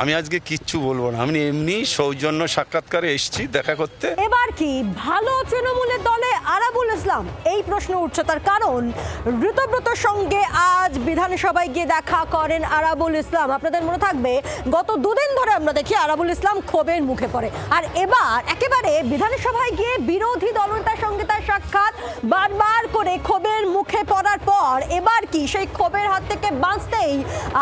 আমি আজকে কিচ্ছু বলবো না, আমি এমনি সৌজন্য সাক্ষাৎকারে এসেছি দেখা করতে। এবার কি ভালো তৃণমূলের দলে আরাবুল ইসলাম, এই প্রশ্ন উঠছে। তার কারণ ঋতব্রতর সঙ্গে আজ বিধানসভায় গিয়ে দেখা করেন আরাবুল ইসলাম। আপনাদের মনে থাকবে গত দুদিন ধরে আমরা দেখি আরাবুল ইসলাম ক্ষোভের মুখে পড়ে, আর এবার একেবারে বিধানসভায় গিয়ে বিরোধী দলনেতার সঙ্গে তার সাক্ষাৎ, বারবার করে ক্ষোভের মুখে পড়ার পর এবার কি সেই ক্ষোভের হাত থেকে বাঁচতেই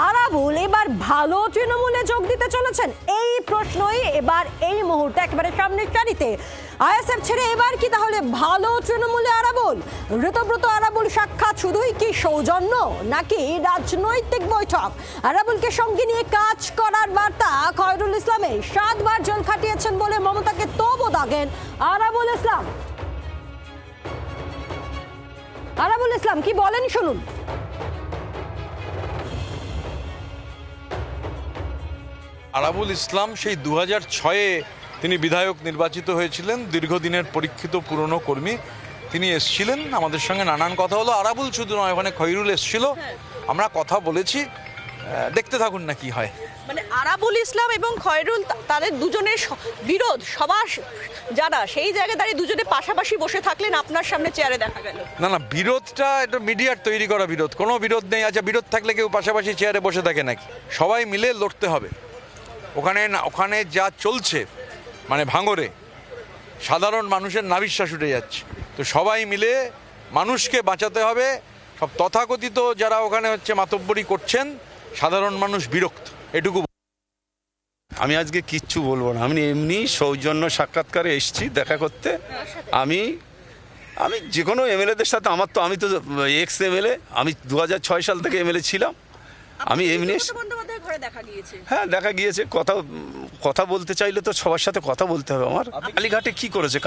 আরাবুল এবার ভালো তৃণমূলে যোগ দিতে চলেছেন? এই প্রশ্নই এবার এই মুহূর্তে একেবারে সামনের সারিতে। আইএসএফ ছেড়ে এবার কি তাহলে ভালো তৃণমূলে আরাবুল? ঋতব্রত আরাবুল সাক্ষাৎ শুধুই কি সৌজন্য নাকি রাজনৈতিক বৈঠক? আরাবুলকে সঙ্গে নিয়ে কাজ করার বার্তা খয়রুল ইসলামের। 7 বার জেল খাটিয়েছেন বলে মমতাকে তবু দাগেন আরাবুল ইসলাম। আরাবুল ইসলাম কি বলেন শুনুন। আরাবুল ইসলাম সেই 2006-এ তিনি বিধায়ক নির্বাচিত হয়েছিলেন, দীর্ঘদিনের পরীক্ষিত পুরনো কর্মী। তিনি এসছিলেন, আমাদের সঙ্গে নানান কথা হলো। আরাবুল শুধু নয়, ওখানে খয়রুল এসছিল, আমরা কথা বলেছি। দেখতে থাকুন না কি হয়। মানে আরাবুল ইসলাম এবং খয়রুল, তাদের দুজনের বিরোধ সবার জানা, সেই জায়গায় দাঁড়িয়ে দুজনে পাশাপাশি বসে থাকলেন আপনার সামনে চেয়ারে দেখা গেল। না, বিরোধটা এটা মিডিয়ার তৈরি করা বিরোধ, কোনো বিরোধ নেই। আচ্ছা, বিরোধ থাকলে কেউ পাশাপাশি চেয়ারে বসে থাকে নাকি? সবাই মিলে লড়তে হবে। ওখানে যা চলছে, মানে ভাঙরে সাধারণ মানুষের নাভিশ্বাস উঠে যাচ্ছে। তো সবাই মিলে মানুষকে বাঁচাতে হবে। সব তথাকথিত যারা ওখানে মাতব্বরি করছেন, সাধারণ মানুষ বিরক্ত, এটুকু। আমি আজকে কিচ্ছু বলবো না, আমি এমনি সৌজন্য সাক্ষাৎকারে এসেছি দেখা করতে। আমি যে কোনো এমএলএদের সাথে, আমি তো এক্স এমএলএ, আমি 2006 সাল থেকে এমএলএ ছিলাম। আমি এমনি হ্যাঁ দেখা গিয়েছে। কথা বলতে চাইলে তো সবার সাথে কথা বলতে হবে। আমার কালীঘাটে কি করেছে?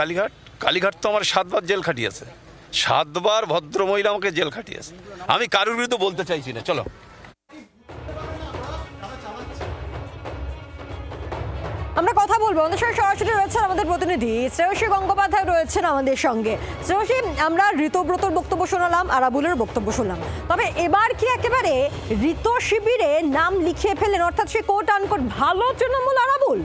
কালীঘাট তো আমার 7 বার জেল খাটিয়েছে, 7 বার ভদ্রমহিলা আমাকে জেল খাটিয়েছে। আমি কারোর বিরুদ্ধে বলতে চাইছি না। চলো, আমরা কথা বলবো। আমাদের সঙ্গে সরাসরি রয়েছেন আমাদের প্রতিনিধি শ্রেয়সী গঙ্গোপাধ্যায়, রয়েছেন আমাদের সঙ্গে। শ্রেয়সী, আমরা ঋতব্রতর বক্তব্য শোনালাম, আরাবুলের বক্তব্য শুনলাম, তবে এবার কি একেবারে ঋত শিবিরে নাম লিখিয়ে ফেলেন, অর্থাৎ সে কোট আনকোট ভালো তৃণমূল আরাবুল?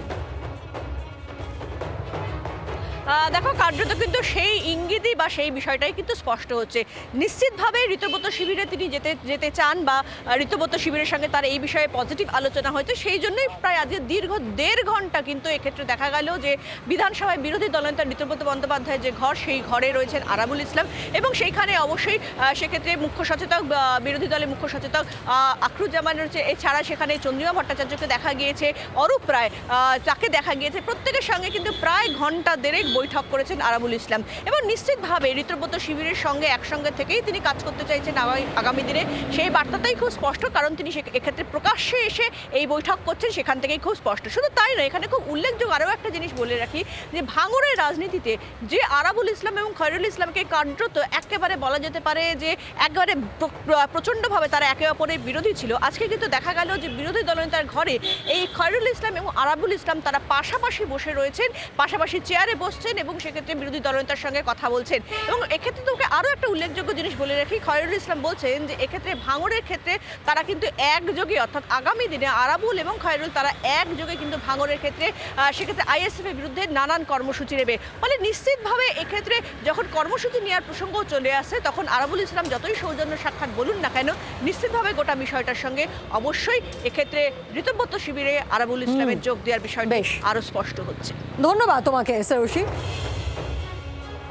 দেখো, কার্যত কিন্তু সেই ইঙ্গিতই বা সেই বিষয়টাই কিন্তু স্পষ্ট হচ্ছে। নিশ্চিতভাবে ঋতব্রত শিবিরে তিনি যেতে চান, বা ঋতব্রত শিবিরের সঙ্গে তার এই বিষয়ে পজিটিভ আলোচনা হয়েছে। সেই জন্যই প্রায় আজকে দীর্ঘ 1.5 ঘন্টা কিন্তু এক্ষেত্রে দেখা গেল যে বিধানসভায় বিরোধী দলনেতা ঋতব্রত বন্দ্যোপাধ্যায়ের যে ঘর, সেই ঘরে রয়েছেন আরাবুল ইসলাম, এবং সেইখানে অবশ্যই সেক্ষেত্রে মুখ্য সচেতক, বিরোধী দলের মুখ্য সচেতক আখরুজ্জামান রয়েছে। এছাড়া সেখানে চন্দ্রিমা ভট্টাচার্যকে দেখা গিয়েছে, অরূপ রায় তাকে দেখা গিয়েছে। প্রত্যেকের সঙ্গে কিন্তু প্রায় ঘন্টা 1.5 বৈঠক করেছেন আরাবুল ইসলাম, এবং নিশ্চিতভাবে ঋতব্রত শিবিরের সঙ্গে একসঙ্গে থেকেই তিনি কাজ করতে চাইছেন আগামী দিনে। সেই বার্তাটাই খুব স্পষ্ট, কারণ তিনি এক্ষেত্রে প্রকাশ্যে এসে এই বৈঠক করছেন, সেখান থেকেই খুব স্পষ্ট। শুধু তাই নয়, এখানে খুব উল্লেখযোগ্য আরও একটা জিনিস বলে রাখি, যে ভাঙড়ের রাজনীতিতে যে আরাবুল ইসলাম এবং খয়রুল ইসলামকে কার্যত একেবারে বলা যেতে পারে যে একেবারে প্রচণ্ডভাবে তারা একে অপরের বিরোধী ছিল, আজকে কিন্তু দেখা গেল যে বিরোধী দলনেতার ঘরে এই খয়রুল ইসলাম এবং আরাবুল ইসলাম তারা পাশাপাশি বসে রয়েছেন, পাশাপাশি চেয়ারে বসছেন, এবং সেক্ষেত্রে বিরোধী দলনেতার সঙ্গে কথা বলছেন। এবং এক্ষেত্রে তোকে আরও একটা উল্লেখযোগ্য জিনিস বলে রাখি, খয়রুল ইসলাম বলছেন যে এক্ষেত্রে ভাঙড়ের ক্ষেত্রে তারা কিন্তু একযোগে, অর্থাৎ আগামী দিনে আরাবুল এবং খয়রুল তারা একযোগে কিন্তু ভাঙড়ের ক্ষেত্রে সেক্ষেত্রে আইএসএফের বিরুদ্ধে নানান কর্মসূচি নেবে। ফলে নিশ্চিতভাবে এক্ষেত্রে যখন কর্মসূচি নেওয়ার প্রসঙ্গ চলে আসে, তখন আরাবুল ইসলাম যতই সৌজন্য সাক্ষাৎ বলুন না কেন, নিশ্চিতভাবে গোটা বিষয়টার সঙ্গে অবশ্যই এক্ষেত্রে ঋতব্রত শিবিরে আরাবুল ইসলামের যোগ দেওয়ার বিষয়টা আরও স্পষ্ট হচ্ছে। ধন্যবাদ তোমাকে শ্রেয়সী।